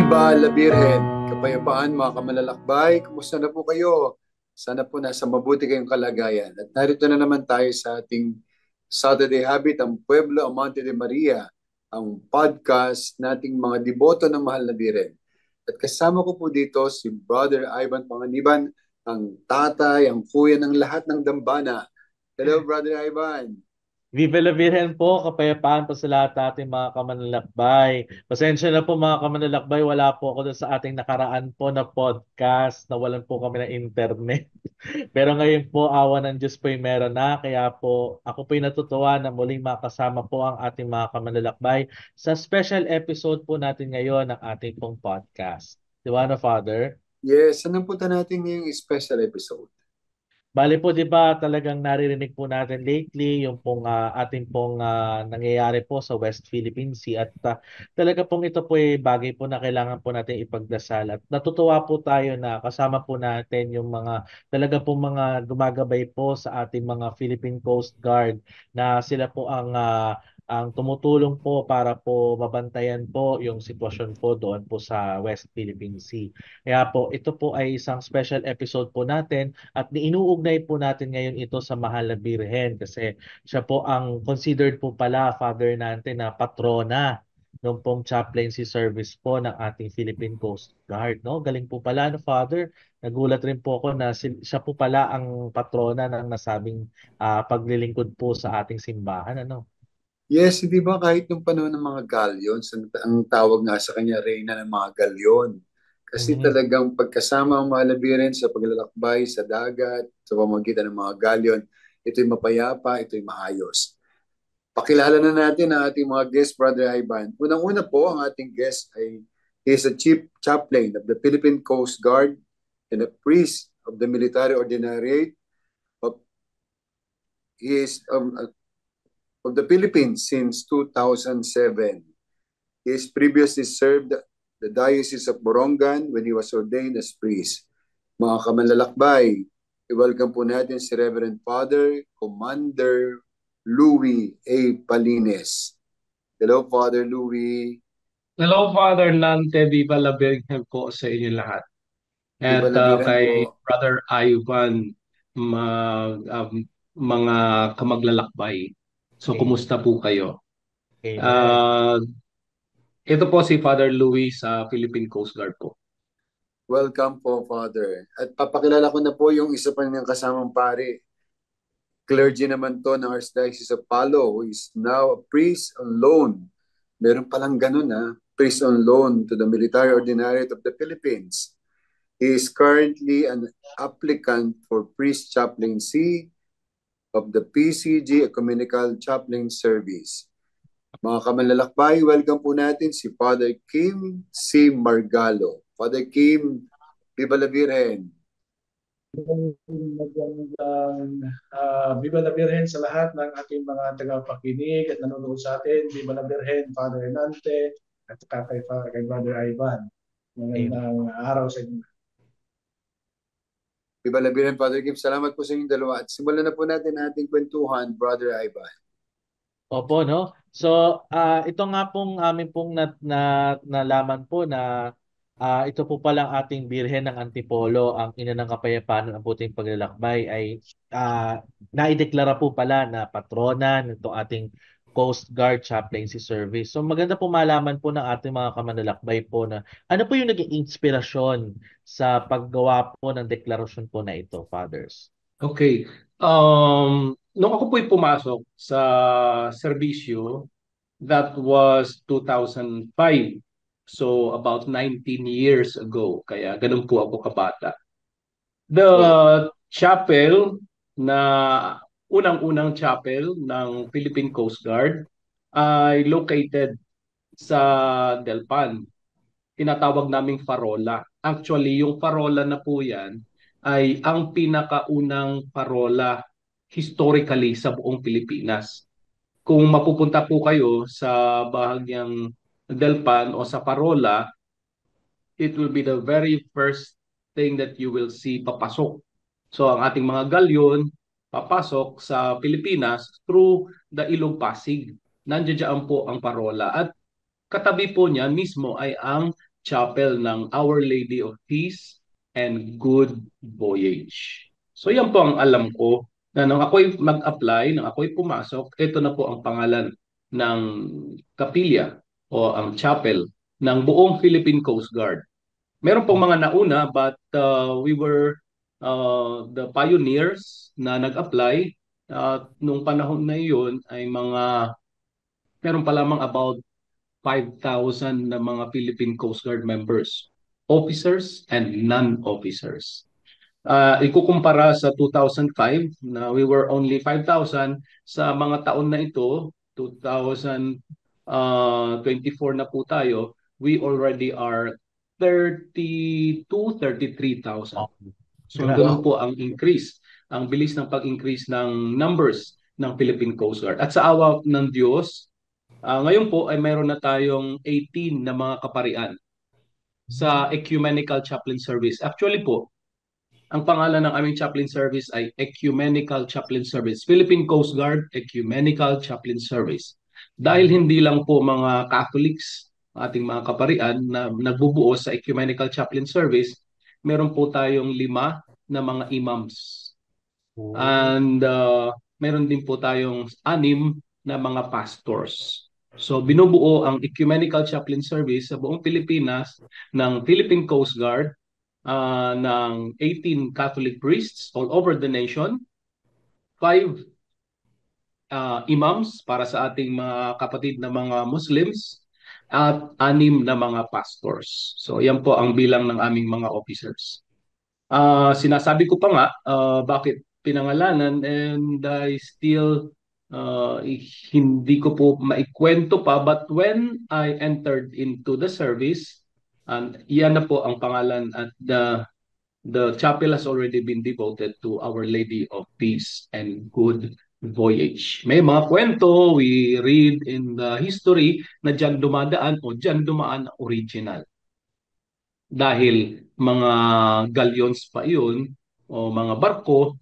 Viva la Virgen! Kapayapaan mga kamalalakbay, kumusta na po kayo? Sana po nasa mabuti kayong kalagayan. At narito na naman tayo sa ating Saturday Habit, ang Pueblo Amante de Maria, ang podcast nating mga deboto ng Mahal na Birhen. At kasama ko po dito si Brother Ivan Panganiban, ang tatay, ang kuya ng lahat ng dambana. Hello, Brother Ivan. Viva la Virgen po, kapayapaan po sa lahat nating mga kamanlalakbay. Pasensya na po mga kamanlalakbay, wala po ako doon sa ating nakaraan po na podcast, nawalan po kami ng internet. Pero ngayon po, awa ng Diyos po yung meron na, kaya po ako po yung natutuwa na muling makasama po ang ating mga kamanlalakbay sa special episode po natin ngayon ng ating pong podcast. Di ba na, Father? Yes, anong punta natin ngayong special episode? Bale po, 'di ba, talagang naririnig po natin lately yung pong ating pong nangyayari po sa West Philippine Sea at talaga pong ito po ay bagay po na kailangan po natin ipagdasal at natutuwa po tayo na kasama po natin yung mga talaga pong mga gumagabay po sa ating mga Philippine Coast Guard na sila po ang tumutulong po para po mabantayan po yung sitwasyon po doon po sa West Philippine Sea. Kaya po ito po ay isang special episode po natin at inuugnay po natin ngayon ito sa Mahal na Birhen kasi siya po ang considered po pala, Father natin, na patrona ng pong chaplaincy service po ng ating Philippine Coast Guard. No? Galing po pala, no, Father? Nagulat rin po ako na siya po pala ang patrona ng nasabing paglilingkod po sa ating simbahan. Ano? Yes, di ba kahit nung panahon ng mga galleons, ang tawag nga sa kanya, Reyna ng mga galyon. Kasi Mhm. talagang pagkasama ang mga labirin sa paglalakbay sa dagat, sa pamamagitan ng mga galyon, ito'y mapayapa, ito'y maayos. Pakilala na natin ang ating mga guest, Brother Ivan. Unang-una po, ang ating guest ay he is a chief chaplain of the Philippine Coast Guard and a priest of the Military Ordinariate of, he is of the Philippines since 2007. He has previously served the Diocese of Borongan when he was ordained as priest. Mga kamanlalakbay, i-welcome po natin si Reverend Father Commander Louis A. Palines. Hello, Father Louis. Hello, Father Nante, Viva la Virgen po sa inyo lahat. Viva At la Virgen po. kay Brother Ivan, mga kamaglalakbay. So, Amen. kumusta po kayo? Amen. Uh, ito po si Father Louis sa Philippine Coast Guard po. Welcome po, Father. At papakilala ko na po yung isa pa niyang kasamang pare. Clergy naman to ng Archdiocese of Palo, who is now a priest on loan. Meron palang ganun priest on loan to the Military Ordinariate of the Philippines. He is currently an applicant for priest chaplaincy of the PCG Ecumenical Chaplain Service. Mga kamanlalakbay, welcome po natin si Father Kim C. Margalo. Father Kim, Viva la Virgen. Magandang Viva la Virgen sa lahat ng ating mga tagapakinig at nanonood sa atin. Viva la Virgen, Father Nante, at saka kay Brother Ivan. Amen. Magandang araw sa inyo. Viva la Virgen, Father Kim. Salamat po sa inyong dalawa. At simulan na po natin ating kwentuhan, Brother Ivan. Opo, no? So, ito nga pong amin pong nalaman po na ito po palang ating Birhen ng Antipolo, ang ina ng kapayapaan ng puting paglalakbay ay naideklara po pala na patrona nito ating Coast Guard Chaplaincy Service. So maganda po malaman po ng ating mga kamanlalakbay po na ano po yung naging inspirasyon sa paggawa po ng deklarasyon po na ito, Fathers. Okay. Nung ako po'y pumasok sa serbisyo, that was 2005. So, about 19 years ago. Kaya ganun po ako kabata. The Wow. chapel na unang-unang chapel ng Philippine Coast Guard ay located sa Delpan. Tinatawag naming Parola. Actually, yung Parola na po yan ay ang pinakaunang parola historically sa buong Pilipinas. Kung mapupunta po kayo sa bahagyang Delpan o sa Parola, it will be the very first thing that you will see papasok. So ang ating mga galyon papasok sa Pilipinas through the Ilog Pasig. Nandiyan po ang parola at katabi po niyan mismo ay ang chapel ng Our Lady of Peace and Good Voyage. So yan po ang alam ko na nang ako'y mag-apply, nang ako'y pumasok, ito na po ang pangalan ng kapilya o ang chapel ng buong Philippine Coast Guard. Meron pong mga nauna but we were the pioneers na nag-apply. Nung panahon na iyon ay meron pa lamang about 5,000 na mga Philippine Coast Guard members, officers and non-officers. Ikukumpara sa 2005 na we were only 5,000, sa mga taon na ito, 2024 na po tayo, we already are 33,000. So ganun po ang increase, ang bilis ng pag-increase ng numbers ng Philippine Coast Guard. At sa awa ng Diyos, ngayon po ay mayroon na tayong 18 na mga kaparian sa Ecumenical Chaplain Service. Actually po, ang pangalan ng aming chaplain service ay Ecumenical Chaplain Service. Philippine Coast Guard Ecumenical Chaplain Service. Dahil hindi lang po mga Catholics, ating mga kaparian na nagbubuo sa Ecumenical Chaplain Service, meron po tayong 5 na mga imams. And meron din po tayong 6 na mga pastors. So binubuo ang Ecumenical Chaplain Service sa buong Pilipinas ng Philippine Coast Guard, ng 18 Catholic priests all over the nation, 5 imams para sa ating mga kapatid na mga Muslims, at 6 na mga pastors. So yan po ang bilang ng aming mga officers. Sinasabi ko pa nga bakit pinangalanan, and I still hindi ko po maikwento pa, but when I entered into the service, and yan na po ang pangalan, at the chapel has already been devoted to Our Lady of Peace and Good Voyage. May mga kwento we read in the history na dyan dumadaan o dyan dumaan ang original. Dahil mga galleons pa yun o mga barko,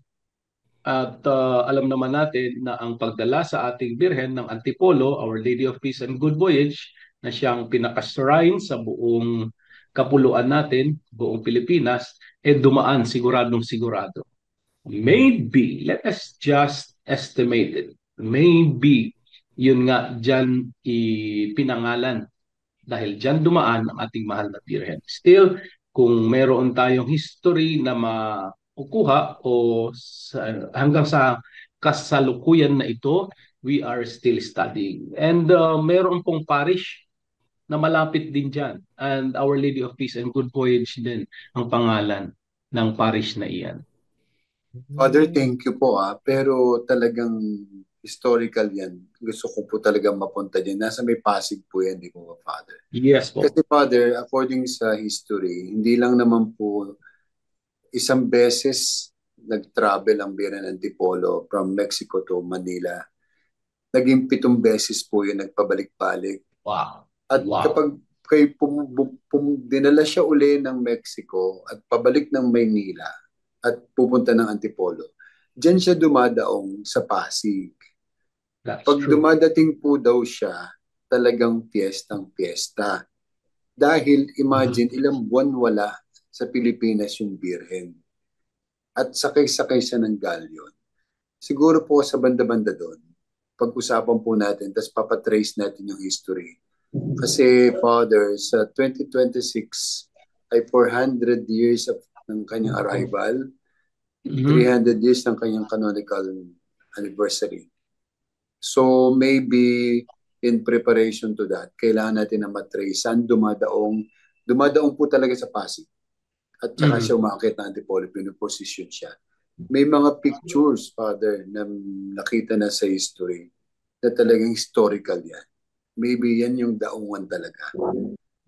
at alam naman natin na ang pagdala sa ating Birhen ng Antipolo, Our Lady of Peace and Good Voyage, na siyang pinaka-shrine sa buong kapuluan natin, buong Pilipinas, dumaan siguradong sigurado. Maybe, let us just estimate it, maybe yun nga dyan ipinangalan dahil dyan dumaan ang ating mahal na Birhen. Still, kung meron tayong history na makukuha o hanggang sa kasalukuyan na ito, we are still studying. And meron pong parish na malapit din dyan. And Our Lady of Peace and Good Voyage din ang pangalan ng parish na iyan. Father, thank you po pero talagang historical yan. Gusto ko po talagang mapunta dyan. Nasa may Pasig po yan, di po ba, Father? Yes po. Kasi Father, according sa history, hindi lang naman po isang beses nag-travel ang Birhen Antipolo from Mexico to Manila. Naging 7 beses po yun nagpabalik-balik. Wow. At kapag dinala siya uli ng Mexico at pabalik ng Maynila at pupunta ng Antipolo, diyan siya dumadaong sa Pasig. Pag dumadating po daw siya, talagang piyestang-piyesta. Dahil imagine ilang buwan wala sa Pilipinas yung Birhen. At sakay-sakay siya ng galleon. Siguro po sa banda-banda doon, pag-usapan po natin, tapos papatrace natin yung history. Kasi Father, sa 2026 ay 400 years ng kanyang arrival, 300 years ng kanyang canonical anniversary. So maybe in preparation to that, kailangan natin na matrace saan dumadaong po talaga sa Pasig. At saka siya umakit na Antipolo, pinuposition siya. May mga pictures, Father, na nakita na sa history na talagang historical yan. Maybe yan yung daungan talaga.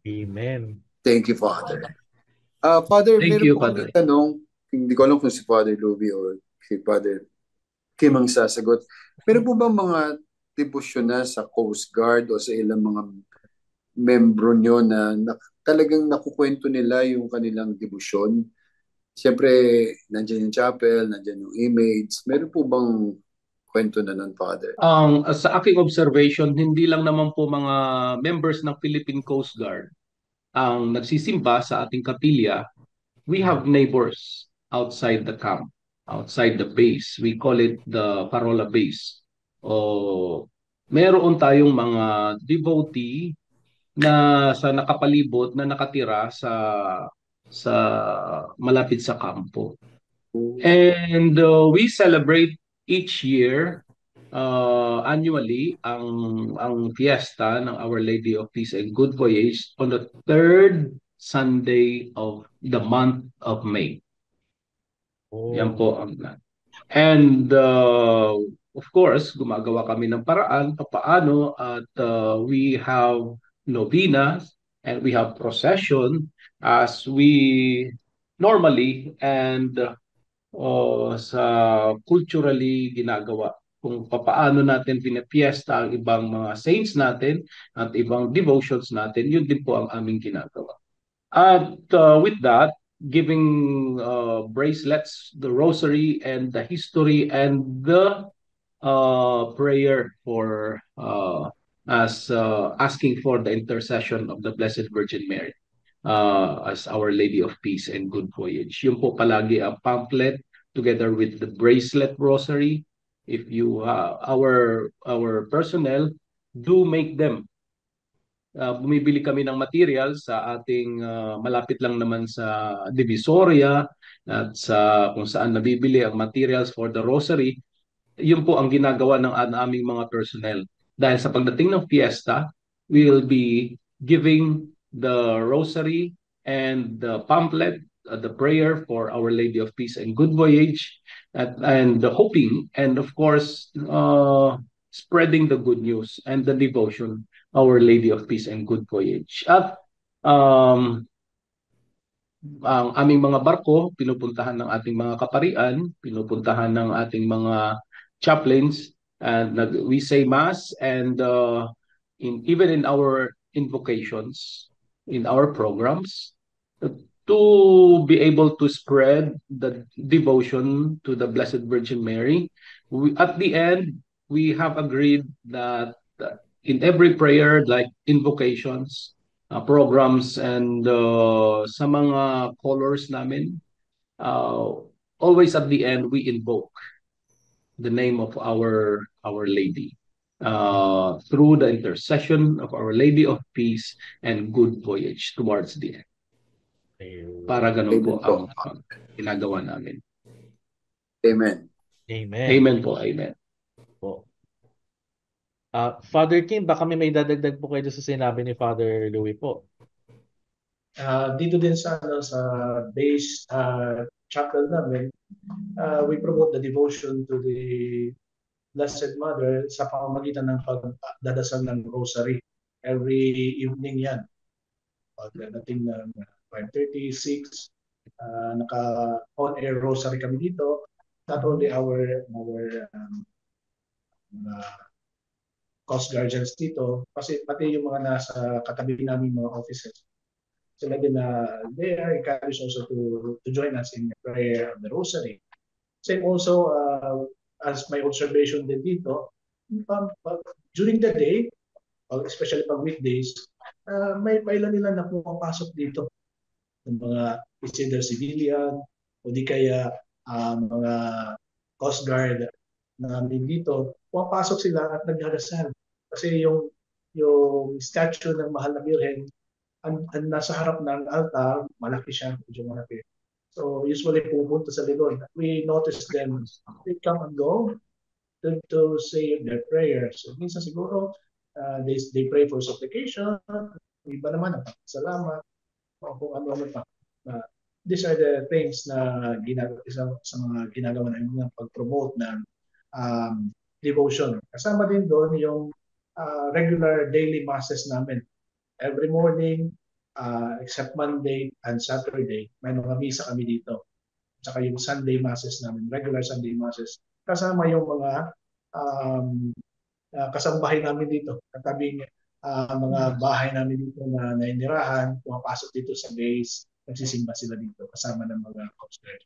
Amen. Thank you, Father. Father, Thank meron you, po Father. tanong, hindi ko alam kung si Father Louie or si Father Kim ang sasagot. Meron po ba mga debosyon na sa Coast Guard o sa ilang mga membro nyo na talagang nakukwento nila yung kanilang debosyon? Siyempre, nandiyan yung chapel, nandiyan yung image. Meron po bang kwento na nun, Father? Sa aking observation, hindi lang naman po mga members ng Philippine Coast Guard ang nagsisimba sa ating kapilya, we have neighbors outside the camp, outside the base. We call it the Parola base. O meron tayong mga devotee na sa nakapalibot na nakatira sa malapit sa kampo. And we celebrate each year annually ang fiesta ng Our Lady of Peace and Good Voyage on the third Sunday of the month of May. Yan po ang plan. And of course, gumagawa kami ng paraan paano at we have novenas and we have procession as we normally and sa culturally ginagawa kung paano natin pinapiesta ang ibang mga saints natin at ibang devotions natin, yun din po ang aming ginagawa. At with that, giving bracelets, the rosary, and the history, and the prayer for asking for the intercession of the Blessed Virgin Mary as Our Lady of Peace and Good Voyage. Yun po palagi ang pamphlet together with the bracelet rosary. If you our personnel do make them. Bumibili kami ng material sa ating malapit lang naman sa Divisoria at sa kung saan nabibili ang materials for the rosary. Yun po ang ginagawa ng aming mga personnel. Dahil sa pagdating ng fiesta, we will be giving the rosary and the pamphlet, the prayer for Our Lady of Peace and Good Voyage, and the hoping, and of course, spreading the good news and the devotion, Our Lady of Peace and Good Voyage. At ang aming mga barko, pinupuntahan ng ating mga kaparian, pinupuntahan ng ating mga chaplains, and we say mass, and even in our invocations, in our programs, to be able to spread the devotion to the Blessed Virgin Mary. At the end, we have agreed that in every prayer, like invocations, programs, and sa mga colors namin, always at the end, we invoke the name of our Lady through the intercession of Our Lady of Peace and Good Voyage towards the end. Para ganun po ang ginagawa namin. Amen. Amen. Amen po, amen. Po. Father Kim, baka may dadagdag po kayo sa sinabi ni Father Louis po. Dito din sa base chapel namin, we promote the devotion to the Blessed Mother sa pamamagitan ng pagdadasal ng rosary. Every evening yan. Pagdating ng 5:36, naka-on-air rosary kami dito. Not only our Coast Guardians dito, kasi pati yung mga nasa katabi namin mga officers. Sila din they are encouraged also to join us in the prayer of the rosary. Same also, as my observation din dito, during the day, especially pag weekdays, may pailan nila na pumapasok dito. Ng mga either civilian o di kaya mga Coast Guard namin dito, pumapasok sila at nagdarasal. Kasi yung statue ng Mahal na Birhen, ang nasa harap ng altar, malaki siya, medyo malaki. So usually pupunta sa likod. We notice them, they come and go to say their prayers. So minsan siguro, they pray for supplication, iba naman, salamat, o kung ano-ano pa. These are the things na sa mga ginagawa namin ng pag-promote ng devotion. Kasama din doon yung regular daily masses namin. Every morning, except Monday and Saturday, may mga misa kami dito. Tsaka yung Sunday masses namin, regular Sunday masses. Kasama yung mga kasambahay namin dito, katabing mga bahay namin dito na nainirahan, pumapasok dito sa base, nagsisimba sila dito kasama ng mga Coast Guard.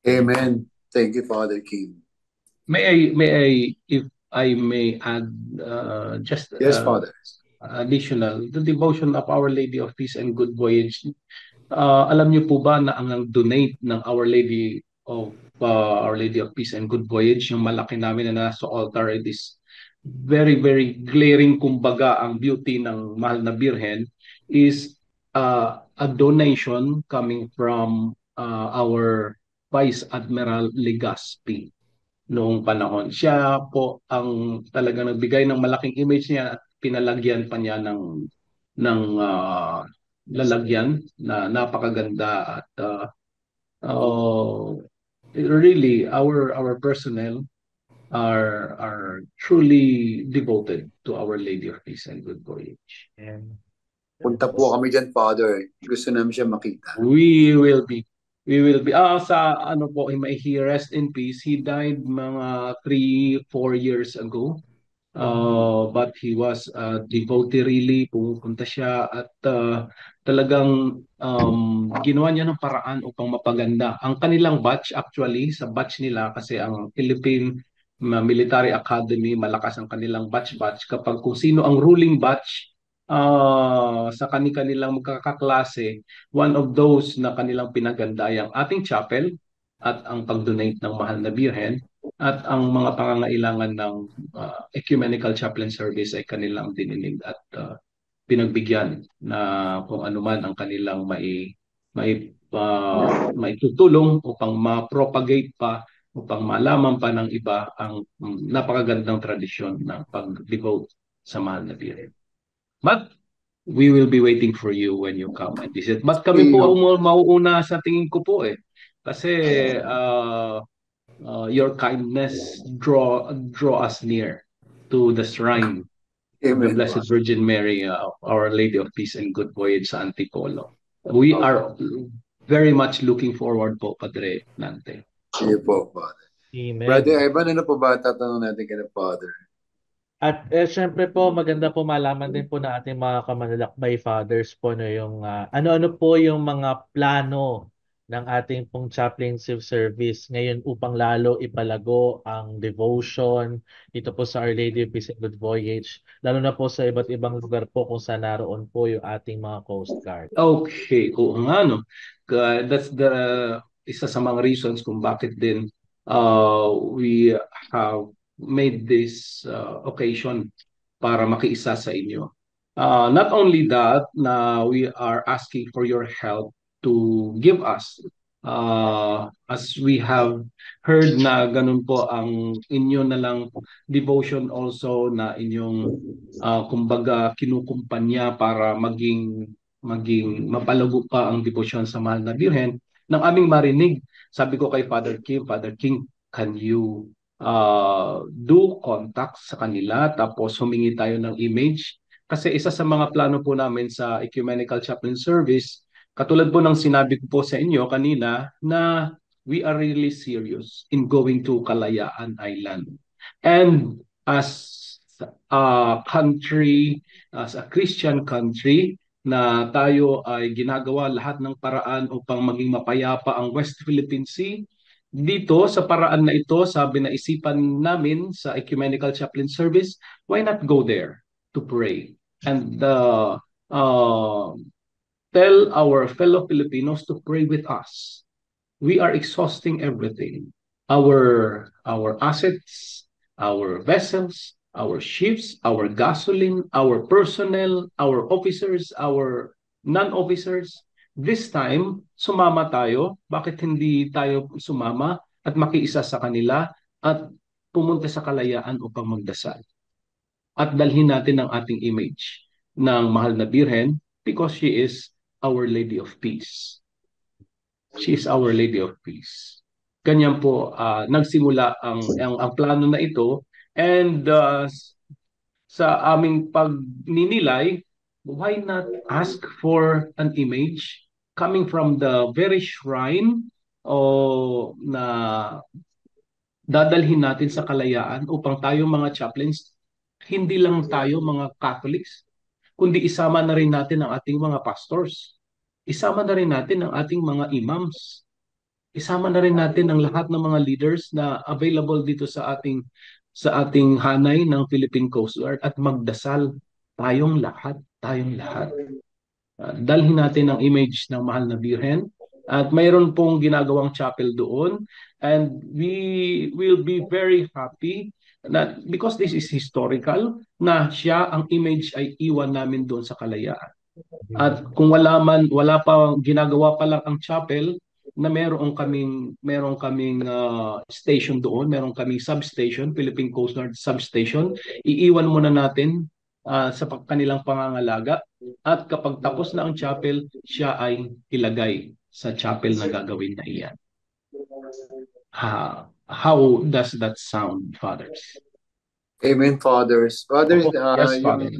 Amen. Thank you, Father Kim. May I, if I may add just Yes, Father. additional, the devotion of Our Lady of Peace and Good Voyage. Alam niyo po ba na ang donate ng Our Lady of Peace and Good Voyage, yung malaki namin na nasa altar, it is very, very glaring, kumbaga, ang beauty ng Mahal na Birhen is a donation coming from our Vice Admiral Legazpi noong panahon. Siya po ang talagang nagbigay ng malaking image niya at pinalagyan pa niya ng lalagyan na napakaganda at really our personnel are truly devoted to Our Lady of Peace and Good Voyage. And Punta po kami dyan, Father. Gusto namin siya makita. We will be. Sa ano po, he rest in peace. He died mga 3-4 years ago. But he was a devotee really. Pumupunta siya at talagang ginawa niya ng paraan upang mapaganda. Ang kanilang batch actually, sa batch nila, kasi ang Philippine Military Academy, malakas ang kanilang batch. Kapag kung sino ang ruling batch, sa kanilang magkakaklase, one of those na kanilang pinaganda ay ang ating chapel at ang pag-donate ng Mahal na Birhen at ang mga pangangailangan ng ecumenical chaplain service ay kanilang dininig at pinagbigyan na kung ano man ang kanilang maitutulong upang ma-propagate pa, upang malaman pa ng iba ang napakagandang tradisyon ng pag-devote sa Mahal na Birhen. But we will be waiting for you when you come and visit. But kami po mauuna sa tingin ko po kasi your kindness draw us near to the shrine of the Blessed Virgin Mary, Our Lady of Peace and Good Voyage sa Antipolo. We are very much looking forward po, Padre Nante. Sige po, Father. Amen. Brother Ivan, ano po ba tatanong natin kay Father? At syempre po, maganda po malaman din po na ating mga kamanlalakbay fathers po no, yung ano-ano po yung mga plano ng ating pong chaplaincy service ngayon upang lalo ipalago ang devotion dito po sa Our Lady of Peace and Good Voyage, lalo na po sa iba't ibang lugar po kung saan naroon po yung ating mga Coast Guard. Okay, oo nga no. That's the isa sa mga reasons kung bakit din we have made this occasion para makiisa sa inyo. Not only that, na we are asking for your help to give us, as we have heard na ganun po ang inyo na lang devotion also na inyong kumbaga kinukumpanya para maging mapalago pa ang devotion sa Mahal na Birhen. Nang aming marinig, sabi ko kay Father King, can you do contact sa kanila tapos humingi tayo ng image? Kasi isa sa mga plano po namin sa Ecumenical Chaplain Service, katulad po ng sinabi ko po sa inyo kanina, na we are really serious in going to Kalayaan Island. And as a country, as a Christian country, na tayo ay ginagawa lahat ng paraan upang maging mapayapa ang West Philippine Sea. Dito, sa paraan na ito, sabi na isipan namin sa Ecumenical Chaplain Service, why not go there to pray and tell our fellow Filipinos to pray with us. We are exhausting everything. Our assets, our vessels, our ships, our gasoline, our personnel, our officers, our non-officers. This time, sumama tayo. Bakit hindi tayo sumama at makiisa sa kanila at pumunta sa Kalayaan upang magdasal? At dalhin natin ang ating image ng Mahal na Birhen because she is Our Lady of Peace. She is Our Lady of Peace. Ganyan po nagsimula ang plano na ito. And sa aming pagninilay, why not ask for an image coming from the very shrine na dadalhin natin sa Kalayaan upang tayo mga chaplains, hindi lang tayo mga Catholics, kundi isama na rin natin ang ating mga pastors. Isama na rin natin ang ating mga imams. Isama na rin natin ang lahat ng mga leaders na available dito sa ating hanay ng Philippine Coast Guard at magdasal tayong lahat. Dalhin natin ang image ng mahal na Birhen at mayroon pong ginagawang chapel doon, and we will be very happy that because this is historical na siya ang image ay iwan namin doon sa Kalayaan. At kung wala pa ginagawa pa lang ang chapel, na meron kaming station doon, meron kaming substation, Philippine Coast Guard substation. Iiwan muna natin sa kanilang pangangalaga, at kapag tapos na ang chapel, siya ay ilagay sa chapel na gagawin na iyan. How does that sound, fathers? Amen, fathers. Fathers, Yes, Father.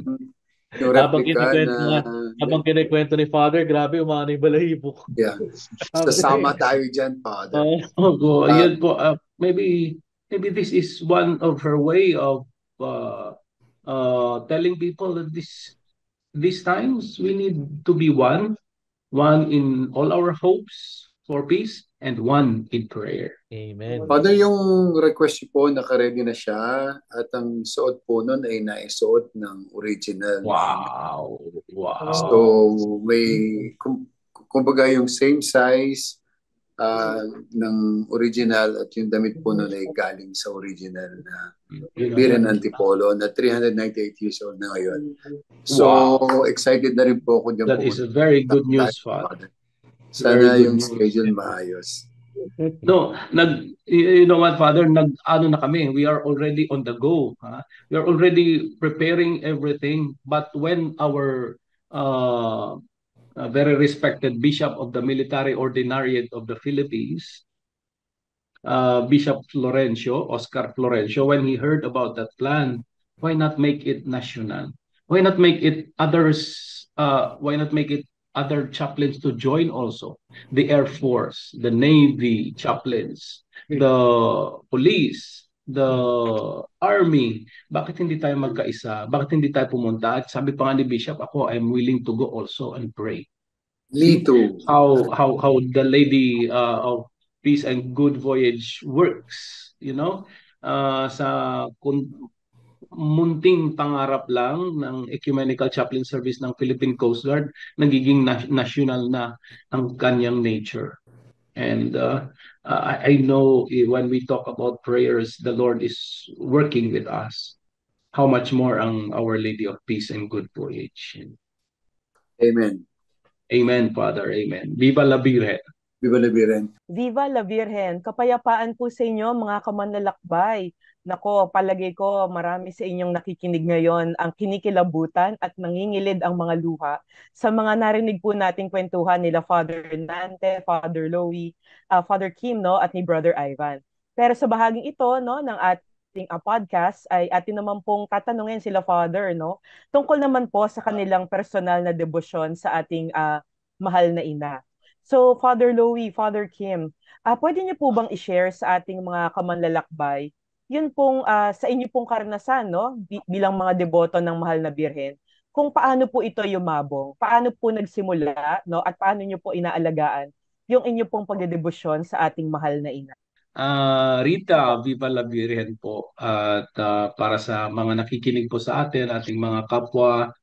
yung Habang replica kinikwento ni Father, grabe, umano yung balahibo ko. yeah, sasama tayo dyan, Father. Yun po, maybe this is one of her way of telling people that these times we need to be one in all our hopes for peace, and one in prayer. Amen. Father, yung request po, nakaready na siya, at ang suot po nun ay naisuot ng original. Wow! So, may, kumbaga yung same size ng original, at yung damit po nun ay galing sa original na Birhen Antipolo na 398 years old na ngayon. So, excited na rin po ako dyan. That is a very good news, Father. Sana yung schedule maayos. No, you know what, Father, ano na kami, we are already on the go. We are already preparing everything, but when our very respected Bishop of the Military Ordinariate of the Philippines, Bishop Oscar Florencio, when he heard about that plan, why not make it national? Why not make it other chaplains to join also? The Air Force, the Navy chaplains, the police, the Army. Bakit hindi tayo magkaisa? Bakit hindi tayo pumunta? At sabi pa nga ni Bishop, ako, I'm willing to go also and pray. Me too. How the Lady of Peace and Good Voyage works, you know? Sa munting pangarap lang ng Ecumenical Chaplain Service ng Philippine Coast Guard, nagiging national na ang kanyang nature. And I know when we talk about prayers, the Lord is working with us. How much more ang Our Lady of Peace and Good Voyage. Amen. Amen, Father. Amen. Viva la Virgen. Viva la Virgen. Viva la Virgen. Kapayapaan po sa inyo, mga kamanlalakbay. Nako, palagay ko marami sa inyong nakikinig ngayon ang kinikilabutan at nangingilid ang mga luha sa mga narinig po nating kwentuhan nila Father Nante, Father Louie, Father Kim, no, at ni Brother Ivan. Pero sa bahaging ito, no, ng ating podcast ay atin naman pong tatanungin sila Father, no, tungkol naman po sa kanilang personal na debosyon sa ating mahal na ina. So, Father Louie, Father Kim, pwede niyo po bang i-share sa ating mga kamanlalakbay yun pong sa inyo pong karanasan, no, bilang mga deboto ng mahal na Birhen, kung paano po ito yumabong, paano po nagsimula, no, at paano niyo po inaalagaan yung inyo pong pagdedebosyon sa ating mahal na ina. Rita, Viva la Virgen po. At para sa mga nakikinig po sa atin, ating mga kapwa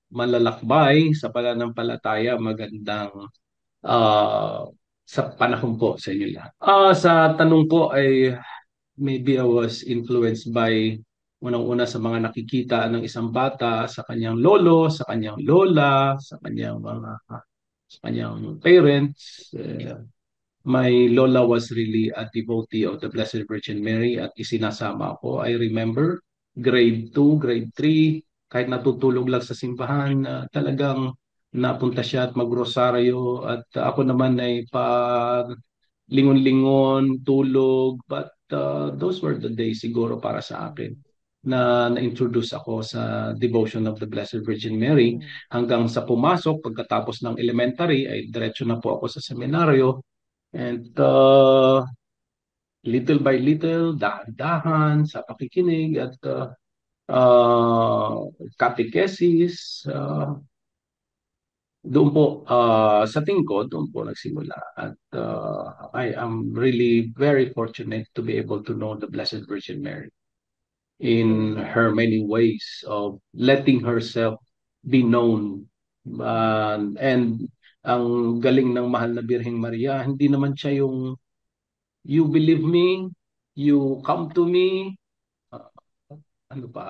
malalakbay sa pananampalataya, magandang sa panahon po sa inyo lahat. Sa tanong po ay maybe I was influenced by unang-una sa mga nakikita ng isang bata sa kanyang lolo, sa kanyang lola, sa kanyang parents. My lola was really a devotee of the Blessed Virgin Mary at isinasama ako. I remember grade 2, grade 3, kahit natutulog lang sa simbahan, talagang napunta siya at magrosaryo, at ako naman ay lingon-lingon, tulog, but those were the days siguro para sa akin na na-introduce ako sa devotion of the Blessed Virgin Mary, hanggang sa pumasok pagkatapos ng elementary ay diretso na po ako sa seminaryo, and little by little, dahan-dahan sa pakikinig at catechesis, doon po sa tingin ko, doon po nagsimula, at I am really very fortunate to be able to know the Blessed Virgin Mary. in her many ways of letting herself be known. And ang galing ng mahal na Birheng Maria, hindi naman siya yung you believe me, you come to me, uh, ano pa,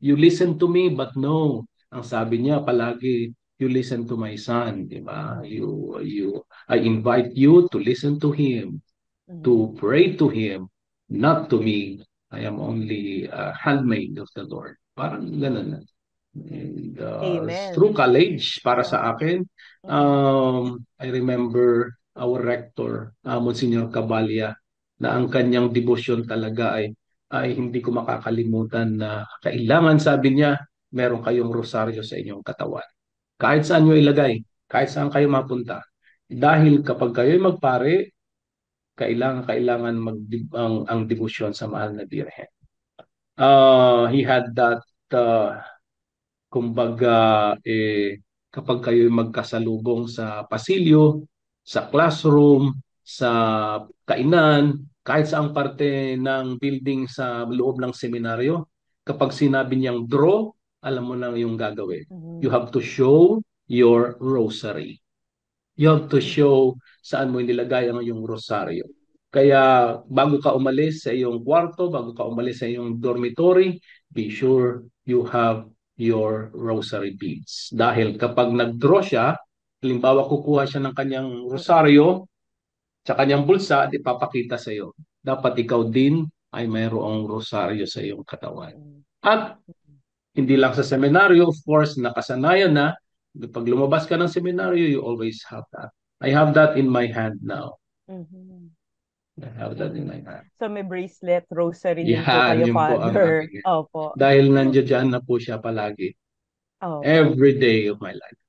you listen to me, but no. Ang sabi niya palagi, you listen to my son, di ba? I invite you to listen to him, to pray to him, not to me. I am only a handmaid of the Lord. Parang ganun. And Amen. through college, para sa akin, Mhm. I remember our rector, Monsignor Cabalya, na ang kanyang devotion talaga ay hindi ko makakalimutan na kailangan, sabi niya, meron kayong rosaryo sa inyong katawan. Kahit saan nyo ilagay, kahit saan kayo mapunta. Dahil kapag kayo'y magpare, kailangan ang debosyon sa mahal na Birhen. He had that, kumbaga, kapag kayo magkasalubong sa pasilyo, sa classroom, sa kainan, kahit saang parte ng building sa loob ng seminaryo, kapag sinabi niyang draw, alam mo na yung gagawin. You have to show your rosary. You have to show saan mo nilagay ang iyong rosaryo. Kaya bago ka umalis sa iyong kwarto, bago ka umalis sa iyong dormitory, be sure you have your rosary beads. Dahil kapag nag-draw siya, halimbawa kukuha siya ng kanyang rosaryo sa kanyang bulsa at ipapakita sa iyo. Dapat ikaw din ay mayroong rosaryo sa iyong katawan. At hindi lang sa seminaryo, of course, nakasanayan na. Pag lumabas ka ng seminaryo, you always have that. I have that in my hand now. Mhm. I have that in my hand. So may bracelet, rosary din po Yan, kayo, yun po ang Father. aking. Opo. Dahil nandiyan na po siya palagi. Opo. Every day of my life.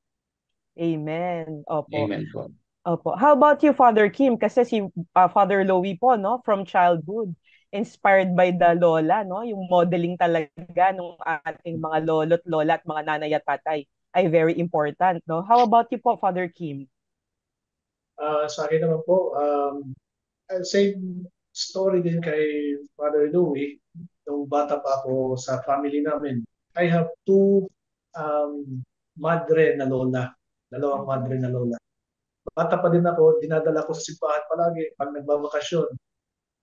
Amen. Opo. Amen po. Opo. How about you, Father Kim? Kasi si Father Louie po, no, from childhood, inspired by the lola, no, yung modeling talaga ng ating mga lolo't lola at mga nanay at tatay ay very important, no? How about you po, Father Kim? Sa akin naman po, same story din kay Father Louie. Nung bata pa ako sa family namin, I have two madre na lola. Dalawang madre na lola. Bata pa din ako, dinadala ko sa simbahan palagi pag nagbabakasyon.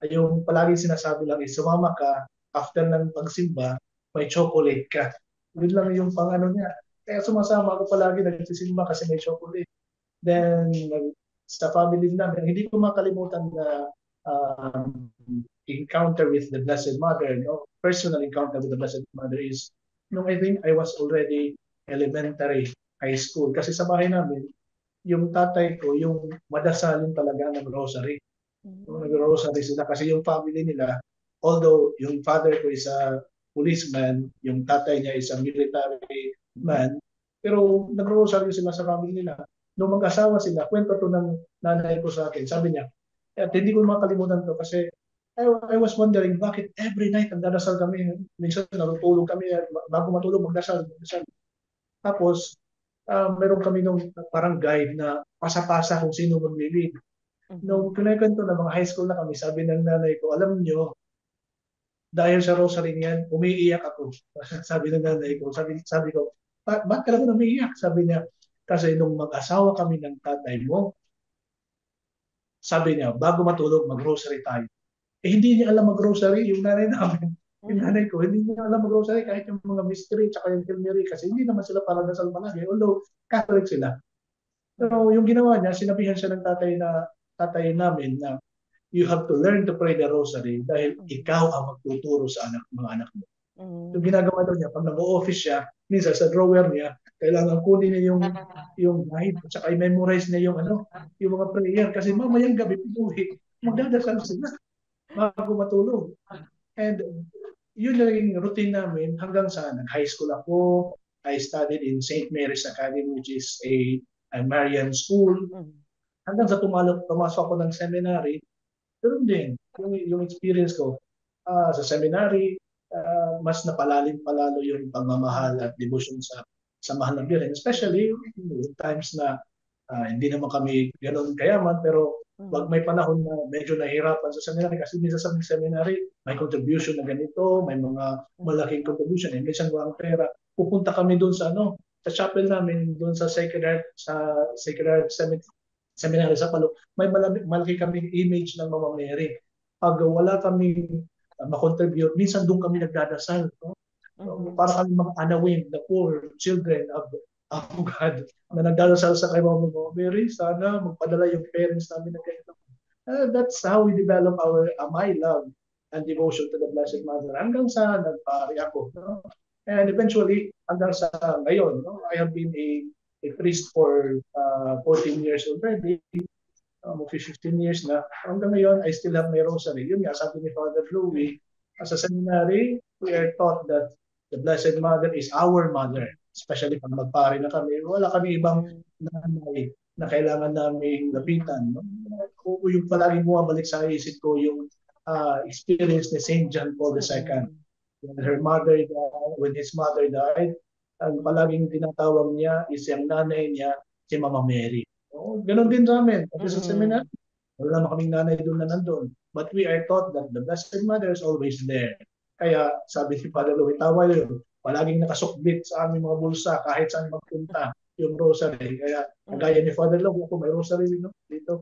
Ay yung palagi sinasabi lang is, sumama ka, after ng pagsimba, may chocolate ka. Yun lang yung pang-ano niya. Kaya sumasama ako palagi, nagsisimba kasi may chocolate. Then, sa family namin, hindi ko makalimutan na encounter with the Blessed Mother, no? Personal encounter with the Blessed Mother is nung I think I was already elementary, high school. Kasi sa bahay namin, yung tatay ko, yung madasalin talaga ng rosary. Nag-rosary sila kasi yung family nila, although yung father ko is a policeman, yung tatay niya is a military man, pero nag-rosary sila sa family nila. Nung mag-asawa sila, kwento to ng nanay ko sa akin. Sabi niya, at hindi ko makalimutan to kasi I was wondering bakit every night nagdadasal kami. Minsan natutulog kami, bago matulog magdasal. Tapos, meron kami nung parang guide na pasa-pasa kung sino mag-lead. Nung kinikwento na mga high school na kami, sabi ng nanay ko, alam nyo, dahil sa rosary niyan, umiiyak ako. Sabi ng nanay ko, sabi ko, bakit ka naman umiiyak? Sabi niya, kasi nung mag-asawa kami ng tatay mo, sabi niya, bago matulog, mag-rosary tayo. Hindi niya alam mag-rosary, yung nanay namin. Yung nanay ko, hindi niya alam mag-rosary kahit yung mga mystery tsaka yung Kilmeri kasi hindi naman sila para dasal palagi. Although, Catholic sila. So, yung ginawa niya, sinabihan siya ng tatay namin na you have to learn to pray the rosary dahil ikaw ang magtuturo sa mga anak mo. Yung ginagawa daw niya, pag nag-o-office siya, minsan sa drawer niya, kailangan kunin niya yung guide at saka i-memorize niya yung mga prayer kasi mamayang gabi, magdadasal sila bago matulog. And yun na yung routine namin hanggang sa nag-high school ako. I studied in St. Mary's Academy, which is a Marian school. Hanggang sa pumasok ako ng seminary, ganoon din yung experience ko. Sa seminary, mas napalalim palalo yung pagmamahal at devotion sa mahal na Birhen. Especially yung times na Hindi naman kami ganoon kayaman, pero Mhm. may panahon na medyo nahirapan sa seminary kasi minsan sa seminary may contribution na ganito, may mga malaking contribution, minsan walang pera. Pupunta kami doon sa sa chapel namin, doon sa Sacred Heart Seminary sa Palo. May malaki kaming image ng Mama Mary. Pag wala kami makontribute, minsan doon kami nagdadasal. No? Mhm. Para kami mga anawin, the poor children of God na nagdadasal sa kay Mama Mary, sana magpadala yung parents namin ng ganito. That's how we develop my love and devotion to the Blessed Mother hanggang sa nagpari ako. No? And eventually, hanggang sa ngayon, no? I have been a priest for 14 years already, 15 years na. Hanggang ngayon, I still have my rosary. Yun nga, sabi ni Father Louis, as a seminary, we are taught that the Blessed Mother is our mother. Especially pag magpare na kami, wala kami ibang Mhm. nanay na kailangan namin Mhm. lapitan. No? Yung palagi bumabalik sa isip ko yung experience ni Saint John Paul II. Mhm. When his mother died, ang palaging tinatawag niya is yung nanay niya, si Mama Mary. Oh, ganun din sa amin. Pati sa seminar, Mhm. wala naman kaming nanay doon na nandun. But we are taught that the Blessed Mother is always there. Kaya sabi si Father Louis, tawa yun. Palaging nakasukbit sa aming mga bulsa kahit saan magpunta yung rosary. Kaya kagaya Mhm. ni Father Louis, ako may rosary dito.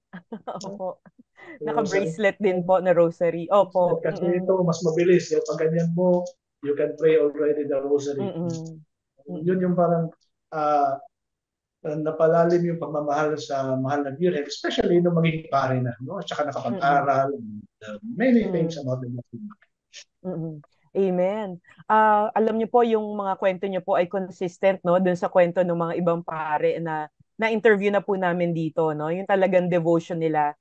Opo. Rosary. Naka-bracelet din po na rosary. Opo. Kasi ito, mas mabilis. Yung pag ganyan mo, you can pray already the rosary. Mm-mm. Yun Mm-mm. yung parang uh, napalalim yung pagmamahal sa mahal na Birhen, especially nung maging pare na, no? At saka Mm-mm. nakapag-aral, many things Mm. about the Blessed. Mm-mm. Amen. Alam niyo po yung mga kwento niyo po ay consistent no dun sa kwento ng mga ibang pare na interview na po namin dito no. Yung talagang devotion nila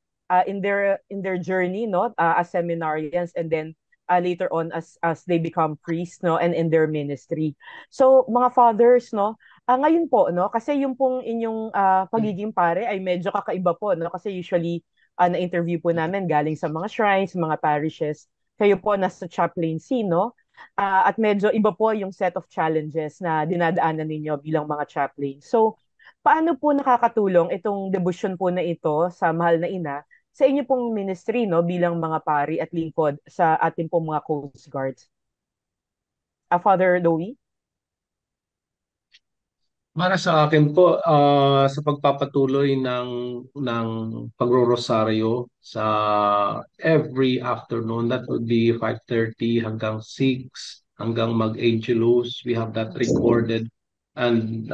in their journey no as seminarians and then later on as they become priests no and in their ministry. So mga fathers no, ngayon po no kasi yung pong inyong pagiging pare ay medyo kakaiba po no kasi usually na-interview po namin galing sa mga shrines, mga parishes kayo po nasa chaplaincy, no? At medyo iba po yung set of challenges na dinadaanan ninyo bilang mga chaplain. So, paano po nakakatulong itong devotion po na ito sa mahal na ina sa inyo pong ministry, no? Bilang mga pari at lingkod sa ating pong mga Coast Guards? Father Louie? Para sa akin po, sa pagpapatuloy ng pagro-rosaryo sa every afternoon, that would be 5:30 hanggang 6, hanggang mag-Angelus. We have that recorded and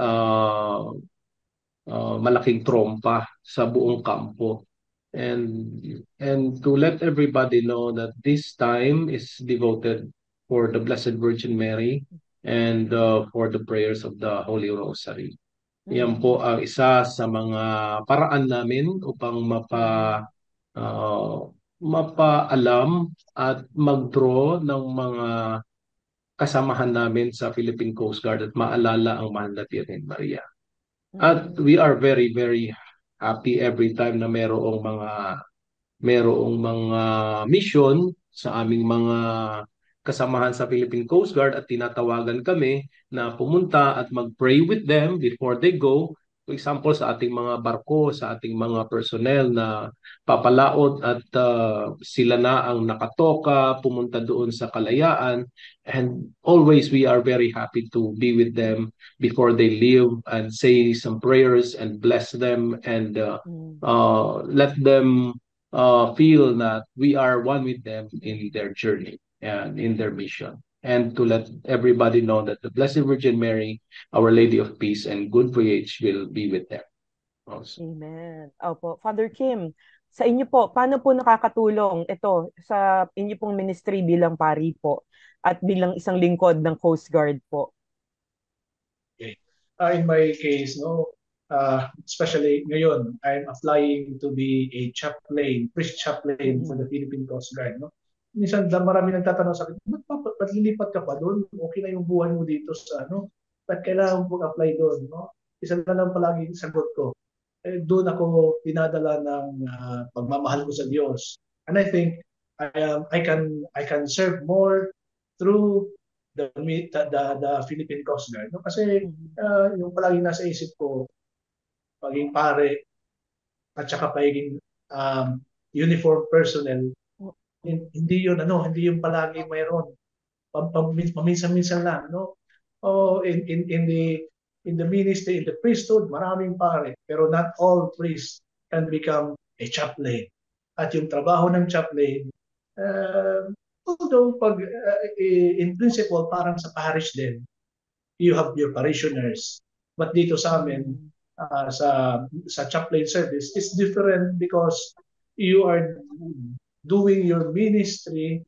malaking trompa sa buong kampo. And to let everybody know that this time is devoted for the Blessed Virgin Mary and for the prayers of the Holy Rosary. Yan Mm-mm. po ang isa sa mga paraan namin upang Mm-mm. mapaalam at mag-draw ng mga kasamahan namin sa Philippine Coast Guard at maalala ang mahal na Virgen Maria. At Mm-mm. we are very, very happy every time na merong mga mission sa aming mga kasamahan sa Philippine Coast Guard at tinatawagan kami na pumunta at mag-pray with them before they go. For example, sa ating mga barko, sa ating mga personnel na papalaot at sila na ang nakatoka, pumunta doon sa kalayaan. And always we are very happy to be with them before they leave and say some prayers and bless them and Mm-mm. let them feel that we are one with them in their journey and in their mission. And to let everybody know that the Blessed Virgin Mary, Our Lady of Peace and Good Voyage will be with them also. Amen. Opo. Father Kim, sa inyo po, paano po nakakatulong ito sa inyo pong ministry bilang pari po at bilang isang lingkod ng Coast Guard po? Okay. In my case, no, especially ngayon, I'm applying to be a chaplain, priest chaplain for Mm-mm. the Philippine Coast Guard. No? Minsan, marami nagtatanong sa akin, ba't lilipat ka pa doon? Okay na yung buhay mo dito sa ba't kailangan mo apply doon? No? Isa na lang palagi yung sagot ko. Doon ako dinadala ng pagmamahal ko sa Diyos. And I think I can serve more through the Philippine Coast Guard. No? Kasi Mhm. yung palagi nasa isip ko, pagiging pare, at saka pagiging uniform personnel, hindi yun palagi mayroon. Paminsan-minsan lang, no? In the ministry, in the priesthood, maraming pare, pero not all priests can become a chaplain. At yung trabaho ng chaplain, although in principle parang sa parish din, you have your parishioners. But dito sa amin, sa chaplain service, it's different because you are doing your ministry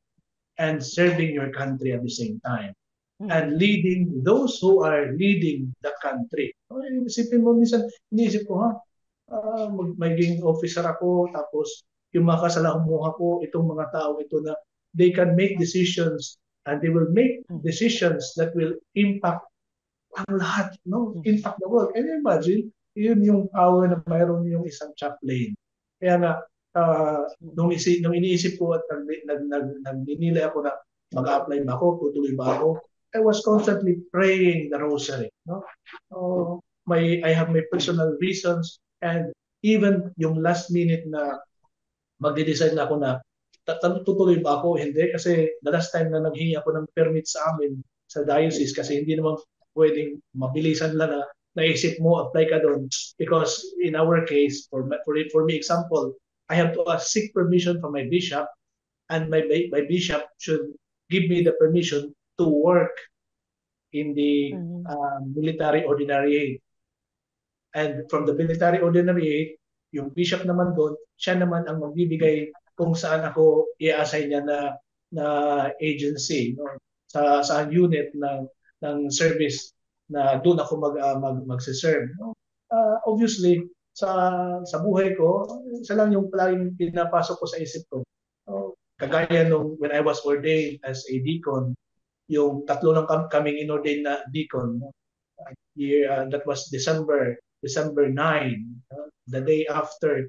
and serving your country at the same time. And leading those who are leading the country. Isipin mo, minsan, iniisip ko, magiging officer ako, tapos yung mga kasalamuha ko, itong mga tao ito na they can make decisions and they will make decisions that will impact ang lahat, no? Impact the world. And imagine, yun yung power na mayroon yung isang chaplain. Kaya nga, nung iniisip ko at nagninilay ako na mag-apply ba ako, tutuloy ba ako, I was constantly praying the rosary. No? I have my personal reasons, and even yung last minute na magde-decide na ako na tutuloy ba ako, hindi. Kasi the last time na naghingi ako ng permit sa amin, sa diocese, kasi hindi naman pwedeng mabilisan lang na naisip mo, apply ka doon. Because in our case, for me example, I have to seek permission from my bishop, and my bishop should give me the permission to work in the military ordinary aid. And from the military ordinary aid, yung bishop naman doon, siya naman ang magbibigay kung saan ako i-assign niya na agency, no? sa unit ng service na doon ako magse-serve. No? Obviously, sa buhay ko, isa lang yung palaging pinapasok ko sa isip ko. Kagaya nung when I was ordained as a deacon, yung tatlo lang kaming inordain na deacon. That was December 9, the day after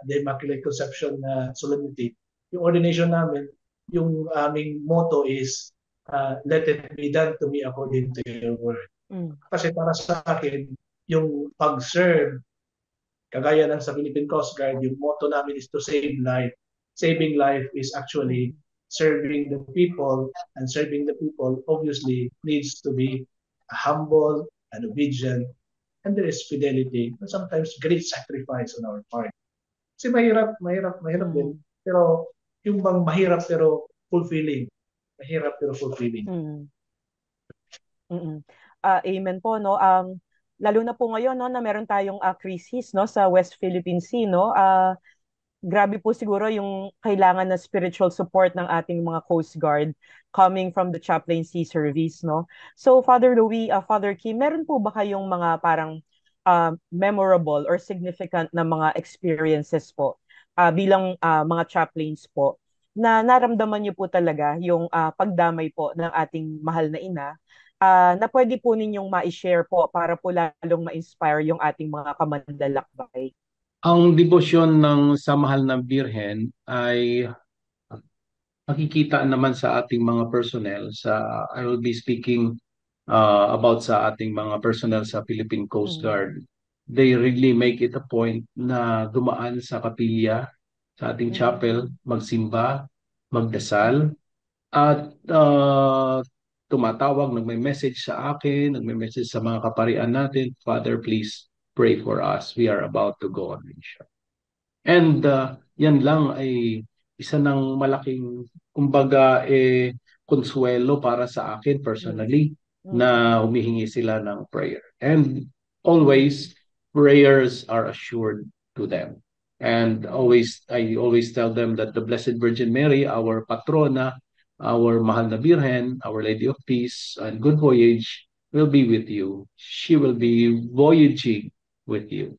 the Immaculate Conception solemnity. Yung ordination namin, yung aming motto is, let it be done to me according to your word. Kasi para sa akin, yung pag-serve, kagaya ng sa Philippine Coast Guard, yung motto namin is to save life. Saving life is actually serving the people, and serving the people obviously needs to be humble and obedient, and there is fidelity, and sometimes great sacrifice on our part. Kasi mahirap din. Pero yung bang mahirap pero fulfilling. Mahirap pero fulfilling. Amen po, no? Lalo na po ngayon, no, na meron tayong crisis, no, sa West Philippine Sea, no? Grabe po siguro yung kailangan na spiritual support ng ating mga Coast Guard coming from the chaplaincy service, no? So, Father Louis, Father Kim, meron po ba kayong mga parang memorable or significant na mga experiences po bilang mga chaplains po na naramdaman niyo po talaga yung pagdamay po ng ating mahal na ina na pwede po ninyong ma-share po para po lalong ma-inspire yung ating mga kamanlalakbay? Ang debosyon ng sa mahal na Birhen ay makikita naman sa ating mga personnel. I will be speaking about sa ating mga personnel sa Philippine Coast Guard. They really make it a point na dumaan sa kapilya, sa ating chapel, magsimba, magdasal, at tumatawag, nagme-message sa akin, nagme-message sa mga kaparian natin, Father, please pray for us. We are about to go on mission. And yan lang ay isa ng malaking, kumbaga, konsuelo para sa akin personally na humihingi sila ng prayer. And always, prayers are assured to them. And I always tell them that the Blessed Virgin Mary, our patrona, our mahal na Birhen, Our Lady of Peace and Good Voyage, will be with you. She will be voyaging with you.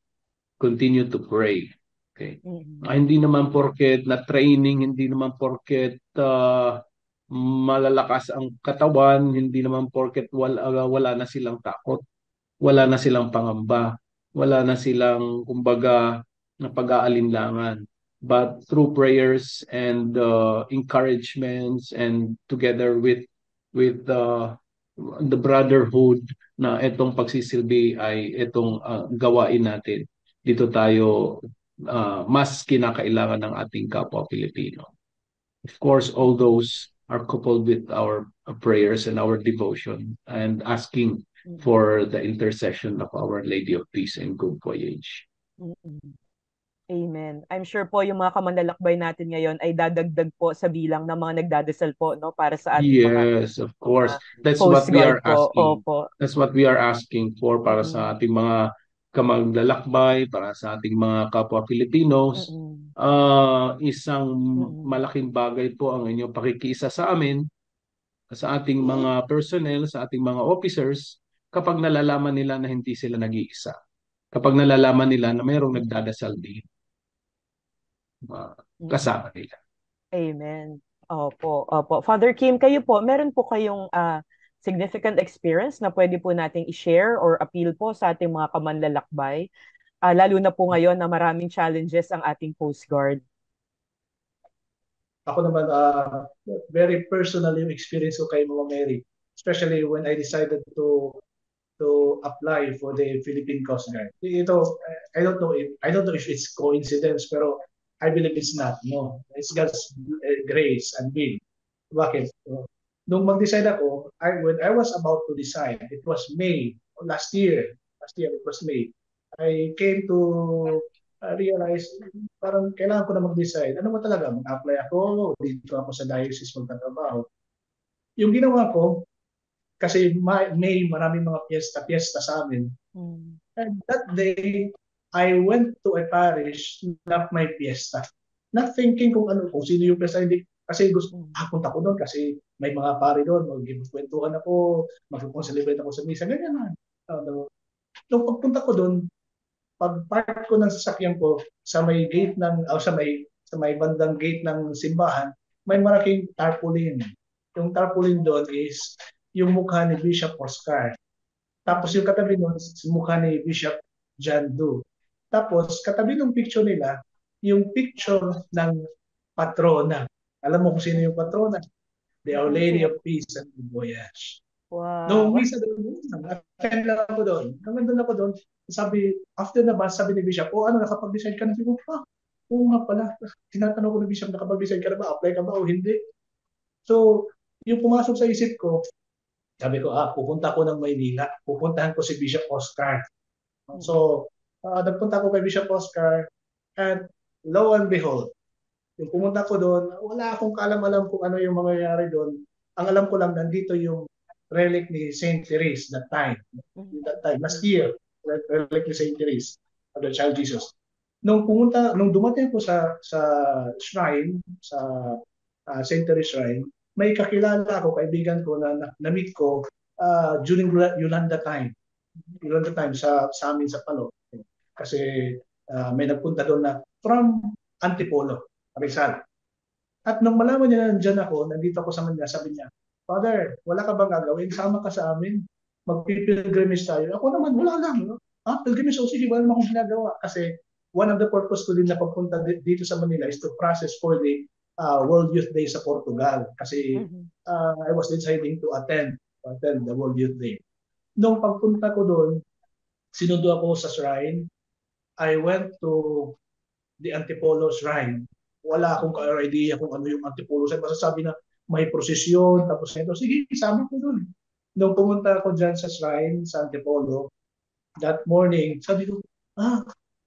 Continue to pray. Okay. Hindi naman porket na training, hindi naman porket malalakas ang katawan, hindi naman porket wala na silang takot, wala na silang pangamba, wala na silang, kumbaga, na pag-aalinlangan. But through prayers and encouragements, and together with the brotherhood na itong pagsisilbi ay itong gawain natin. Dito tayo mas kinakailangan ng ating kapwa Pilipino. Of course, all those are coupled with our prayers and our devotion and asking for the intercession of Our Lady of Peace and Good Voyage. Amen. I'm sure po yung mga kamanlalakbay natin ngayon ay dadagdag po sa bilang ng mga nagdadasal po, no, para sa ating mga Yes, of course. That's Coast what we are Guard po. asking. Opo. That's what we are asking for para sa ating mga kamaglalakbay, para sa ating mga kapwa Filipinos. Isang malaking bagay po ang inyong pakikiisa sa amin, sa ating mga personnel, sa ating mga officers, kapag nalalaman nila na hindi sila nag-iisa. Kapag nalalaman nila na mayroong nagdadasal din kasama nila. Amen. Opo, opo. Father Kim, kayo po, meron po kayong significant experience na pwede po nating i-share or appeal po sa ating mga kamanlalakbay, lalo na po ngayon na maraming challenges ang ating Coast Guard? Ako naman, very personal yung experience ko kay Mama Mary, especially when I decided to apply for the Philippine Coast Guard. Ito, I don't know if it's coincidence, pero I believe it's not. No, it's God's grace and will. Bakit? Nung mag-decide ako, when I was about to decide, it was May last year. Last year it was May. I came to realize parang kailangan ko na mag-decide. Ano ba talaga? Mag-apply ako, dito ako sa diocese magtatrabaho. Yung ginawa ko, kasi May maraming mga piyesta sa amin. And that day, I went to a parish, not my fiesta. Not thinking kung sino yung fiesta, hindi. Kasi gusto, punta ko doon kasi may mga pari doon, magkikwentuhan ako, mag-celebrate ako sa misa, ganyan na. Nung pagpunta ko doon, pag-park ko ng sasakyan ko sa may gate sa may bandang gate ng simbahan, may malaking tarpaulin. Yung tarpaulin doon is yung mukha ni Bishop Oscar. Tapos yung katabi doon, mukha ni Bishop John Doe. Tapos, katabi ng picture nila, yung picture ng patrona. Alam mo kung sino yung patrona? The Our Lady of Peace and Good Voyage. Wow. Nung misa doon, attend lang ako doon. Nandun ako doon, sabi, after the bus, sabi ni Bishop, nakapag-decide ka na? Sabi ko, oo nga pala. Tinatanong ko ni Bishop, nakapag-decide ka na ba? Apply ka ba o hindi? So, yung pumasok sa isip ko, sabi ko, pupunta ko ng Maynila. Pupuntahan ko si Bishop Oscar. So, nagpunta ko kay Bishop Oscar and lo and behold, yung pumunta ko doon, wala akong kaalam-alam kung ano yung mangyayari doon. Ang alam ko lang, nandito yung relic ni Saint Therese that time, last year, relic ni Saint Therese of the Child Jesus. Nung dumating ko sa shrine, sa Saint Therese Shrine, may kakilala ako, kaibigan ko na na-meet ko during Yolanda time. Yolanda time sa amin sa Palo. Kasi may nagpunta doon na from Antipolo, Rizal. At nung malaman niya na nandyan ako, nandito ako sa Manila, sabi niya, Father, wala ka bang gagawin? Sama ka sa amin. Magpipilgrimage tayo. Ako naman, wala lang. No? Pilgrimage, sige, wala naman akong ginagawa. Kasi one of the purpose ko din na pagpunta dito sa Manila is to process for the World Youth Day sa Portugal. Kasi I was deciding to attend the World Youth Day. Nung pagpunta ko doon, sinundo ako sa shrine. I went to the Antipolo Shrine. Wala akong idea kung ano yung Antipolo Shrine. Basta sabi na may prosesyon, tapos ito. Sige, isama ko doon. Nung pumunta ako dyan sa shrine, sa Antipolo, that morning, sabi ko,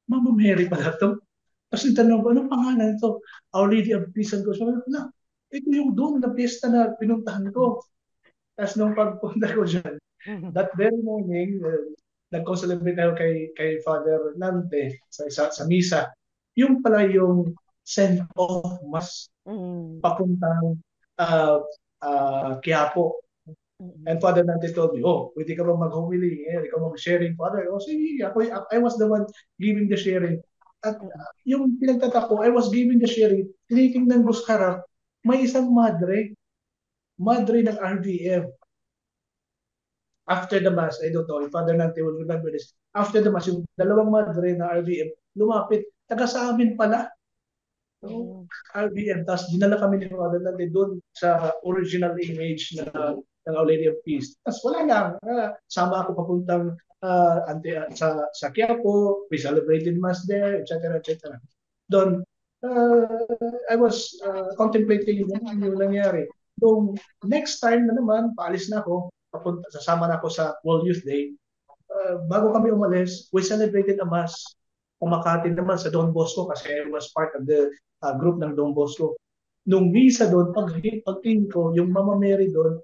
Mama Mary pala ito. Tapos tanong ko, anong pangalan ito? Our Lady of Peace and Good Voyage. Ito yung doon na piyesta na pinuntahan ko. Tapos nung pagpunta ko dyan, that very morning, nag-celebrate tayo kay Father Nante sa misa. Yung pala yung send-off mass papuntang Quiapo. And Father Nante told me, pwede ka ba mag-humili? Ikaw mag-sharing, Father. Sige, I was the one giving the sharing. At yung pinagtatak ko, I was giving the sharing, tinitingnan ko sa harap, may isang madre ng RDF. After the Mass, I don't know if Father Nante will remember this, after the Mass, yung dalawang madre na RDF, lumapit, taga sa amin pala. So, RDF, tapos dinala kami ni Father Nante doon sa original image na ng Our Lady of Peace. Tapos wala lang, sama ako papuntang sa Quiapo, we celebrated Mass there, etc. etc. Doon, I was contemplating yung nangyari. So, next time na naman, paalis na ako, sasama na ako sa World Youth Day. Bago kami umalis, we celebrated a Mass. Kumakati naman sa Don Bosco kasi I was part of the group ng Don Bosco. Nung misa doon, pagtingin ko, yung Mama Mary doon,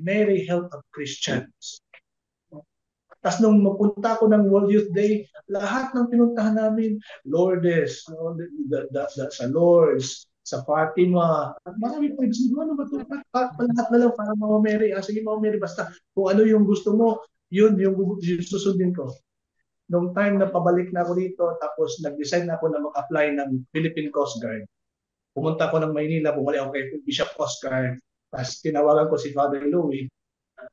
Mary Health of Christians. Tapos nung mapunta ko ng World Youth Day, lahat ng pinuntahan namin, Lourdes, sa Lourdes, sa Fatima, marami pa yung ano ba ito? Lahat na lang para Mama Mary. Sige Mama Mary, basta kung ano yung gusto mo, yun yung susundin ko. Nung time na pabalik na ako dito, tapos nag-decide na ako na mag-apply ng Philippine Coast Guard. Pumunta ako ng Maynila, bumalik ako kay Bishop Oscar, tapos tinawagan ko si Father Louie.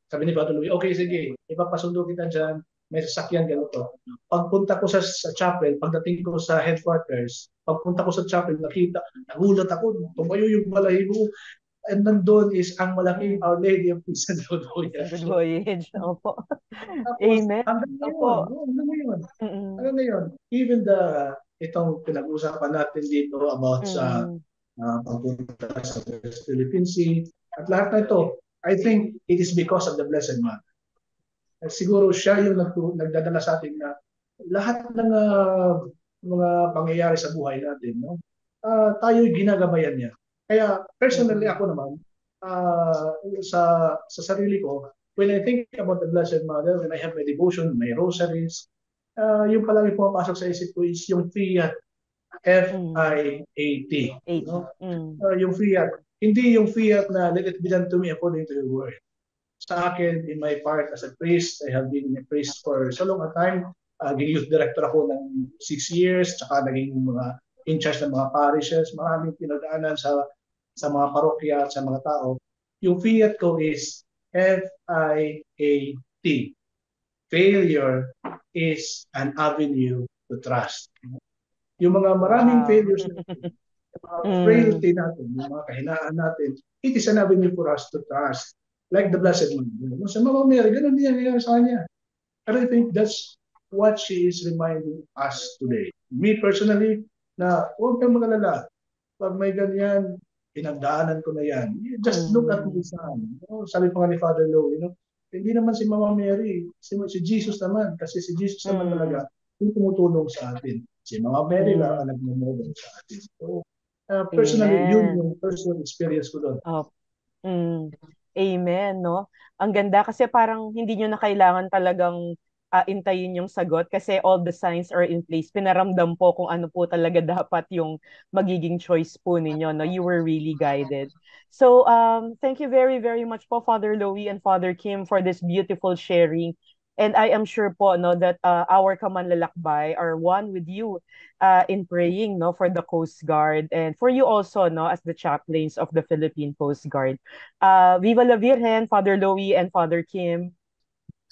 Sabi ni Father Louie, okay, sige, ipapasundo kita dyan, may sasakyan ganito. Pagpunta ko sa chapel, pagdating ko sa headquarters, pagpunta ko sa chapel, nagulat ako, tumayo yung balahibo, and nandun is ang malaking Our Lady of Peace and Good Voyage. Good voyage. Opo. Tapos, Amen. hanggang Opo. ngayon, hanggang ngayon, even itong pinag-usapan natin dito about sa pagpunta sa West Philippine Sea, at lahat na ito, I think it is because of the Blessed Mother. At siguro siya yung nagdadala sa atin na lahat ng mga pangyayari sa buhay natin, no? Tayo'y ginagabayan niya. Kaya personally ako naman, sa sarili ko, when I think about the Blessed Mother, when I have my devotion, my rosaries, yung palagi pumapasok sa isip ko is yung fiat, F-I-A-T. No? Yung fiat. Hindi yung fiat na let it be done to me according to your word. Sa akin, in my part as a priest, I have been a priest for so long a time. Naging youth director ako ng 6 years, tsaka naging in charge ng mga parishes. Maraming pinagdaanan sa mga parokya at sa mga tao. Yung fiat ko is F-I-A-T. Failure is an avenue to trust. Yung mga maraming failures natin, frailty natin, yung mga kahinaan natin, it is an avenue for us to trust. Like the Blessed Mother. Sa Mama Mary, ganun din nangyayari sa kanya. And I think that's what she is reminding us today. Me personally, na huwag kang mag-alala. Pag may ganyan, pinagdaanan ko na yan. Just look at my son. Sabi pa nga ni Father Lowe, hindi naman si Mama Mary, si Jesus naman. Kasi si Jesus naman talaga yung tumutulong sa atin. Si Mama Mary lang ang nagmumulong sa atin. So, personally, yun yung personal experience ko doon. Amen, no? Ang ganda kasi parang hindi nyo na kailangan talagang intayin yung sagot kasi all the signs are in place. Pinaramdam po kung ano po talaga dapat yung magiging choice po ninyo, no? You were really guided. So, thank you very, very much po, Father Louie and Father Kim, for this beautiful sharing. And I am sure po, no, that our Kamanlalakbay are one with you in praying, no, for the Coast Guard and for you also, no, as the chaplains of the Philippine Coast Guard. Viva la Virgen, Father Louie and Father Kim.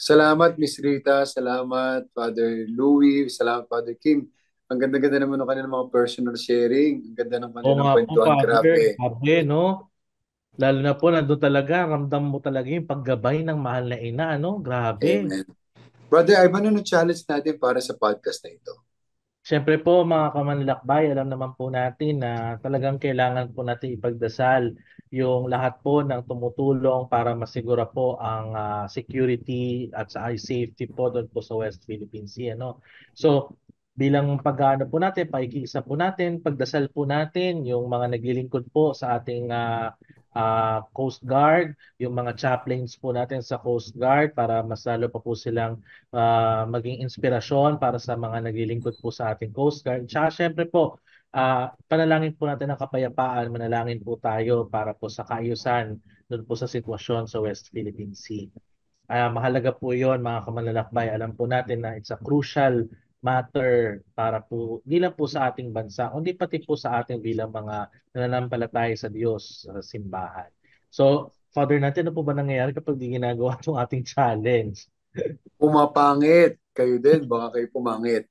Salamat, Miss Rita. Salamat, Father Louie. Salamat, Father Kim. Ang ganda-ganda naman ng kanilang mga personal sharing. Ang ganda ng kanilang kwentuhan. Grabe. Grabe, no? Lalo na po, nandun talaga, ramdam mo talaga yung paggabay ng mahal na ina, ano? Grabe. Amen. Brother Ivan, ano challenge natin para sa podcast na ito? Siyempre po, mga kamanlalakbay, alam naman po natin na talagang kailangan po natin ipagdasal yung lahat po ng tumutulong para masigura po ang security at sa safety po doon po sa West Philippine Sea. Ano? So, bilang pag-ano po natin, paikisa po natin, pagdasal po natin yung mga naglilingkod po sa ating Coast Guard, yung mga chaplains po natin sa Coast Guard para mas lalo pa po silang maging inspirasyon para sa mga naglilingkod po sa ating Coast Guard. Tsaka syempre po, panalangin po natin ang kapayapaan, manalangin po tayo para po sa kaayusan doon po sa sitwasyon sa West Philippine Sea. Mahalaga po yon mga kamanlalakbay. Alam po natin na it's a crucial matter para po, hindi lang po sa ating bansa, kundi pati po sa ating bilang mga nananampalataya sa Diyos sa simbahan. So, Father natin, ano po ba nangyayari kapag di ginagawa itong ating challenge? Pumapangit. Kayo din, baka kayo pumangit.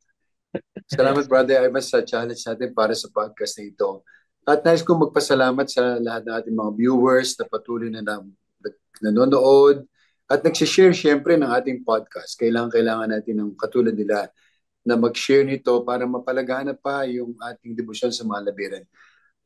Salamat, Brother Ivan, sa challenge natin para sa podcast na ito. At nais kong magpasalamat sa lahat ng ating mga viewers na patuloy na nanonood at nagsishare syempre ng ating podcast. Kailangan natin ng katulad nila na mag-share nito para mapalaganap pa yung ating debosyon sa mga labirin.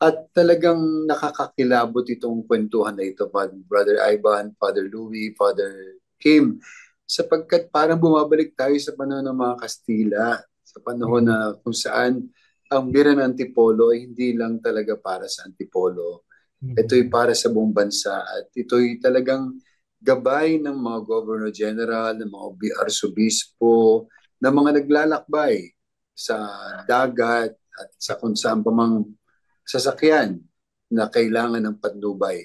At talagang nakakakilabot itong kwentuhan na ito, Brother Ivan, Father Louie, Father Kim, sapagkat parang bumabalik tayo sa panahon ng mga Kastila, sa panahon na kung saan ang bira ng Antipolo ay hindi lang talaga para sa Antipolo. Ito'y para sa buong bansa at ito'y talagang gabay ng mga Governor General, ng mga arsobispo, ng mga naglalakbay sa dagat at sa kung saan pa mang sasakyan na kailangan ng patnubay.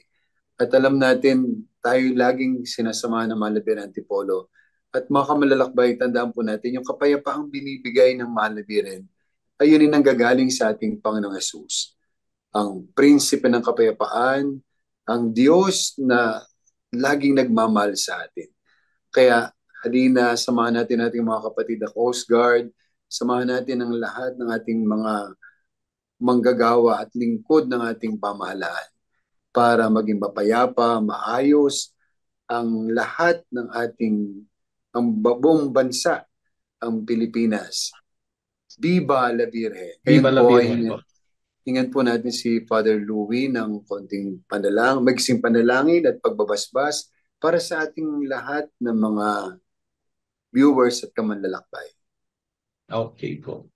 At alam natin, tayo laging sinasamahan ng mga labirin ng Antipolo. At mga kamalalakbay, tandaan po natin, yung kapayapaang binibigay ng mga labirin ay yun ang gagaling sa ating Panginoong Hesus. Ang prinsipe ng kapayapaan, ang Diyos na laging nagmamahal sa atin. Kaya halina, samahan natin ating mga kapatid na Coast Guard, samahan natin ang lahat ng ating mga manggagawa at lingkod ng ating pamahalaan para maging mapayapa, maayos ang lahat ng ating ang buong bansa, ang Pilipinas. Viva la Virgen. Viva la Virgen. Hingan po natin si Father Louie ng konting magsing panalangin at pagbabasbas para sa ating lahat ng mga viewers at kamanlalakbay. Okay po.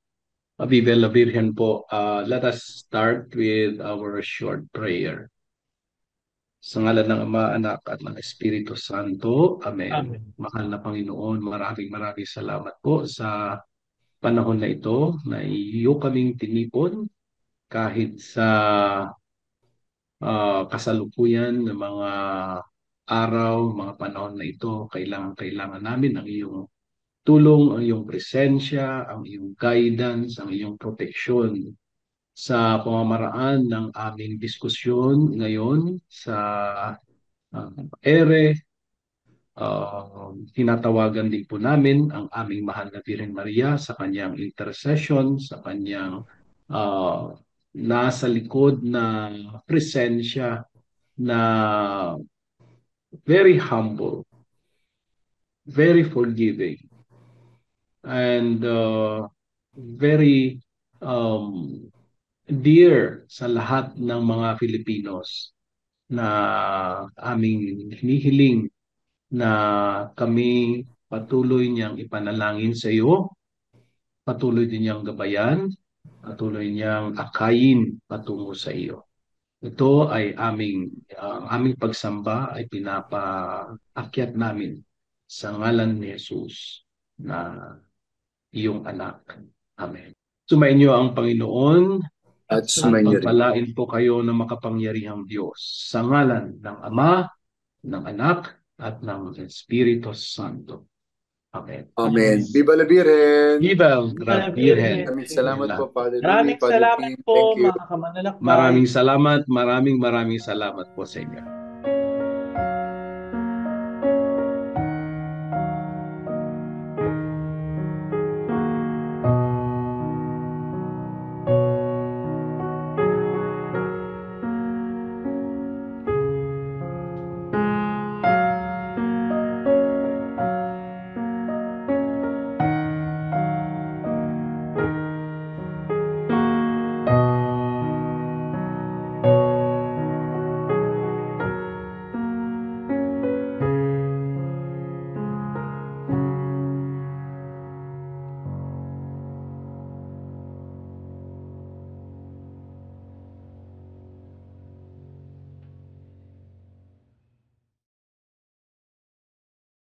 Viva la Virgen po. Let us start with our short prayer. Sa ngalan ng Ama, Anak at ng Espiritu Santo. Amen. Amen. Mahal na Panginoon, maraming salamat po sa panahon na ito na iyo kaming tinipon kahit sa kasalukuyan ng mga araw, mga panahon na ito. Kailangan namin ang iyong tulong, ang iyong presensya, ang iyong guidance, ang iyong proteksyon sa pamamaraan ng aming diskusyon ngayon sa ere. Tinatawagan din po namin ang aming mahal na Birhen Maria sa kanyang intercession, sa kanyang nasa likod na presensya na very humble, very forgiving, and very dear sa lahat ng mga Filipinos na aming hinihiling na kami patuloy niyang ipanalangin sa iyo, patuloy din niyang gabayan, patuloy niyang akayin patungo sa iyo. Ito ay aming pagsamba ay pinapaakyat namin sa ngalan ni Jesus na iyong anak. Amen. Sumainyo ang Panginoon At sumainyo rin. pagpalain po kayo ng makapangyarihang Diyos sa ngalan ng Ama, ng Anak, at ng Espiritu Santo. Amen. Amen. Viva la Virgen! Viva la Virgen! Maraming salamat po, Father Louie, Maraming Father salamat Kim. po, Thank you. mga kamanlalakbay. Maraming salamat po sa inyo.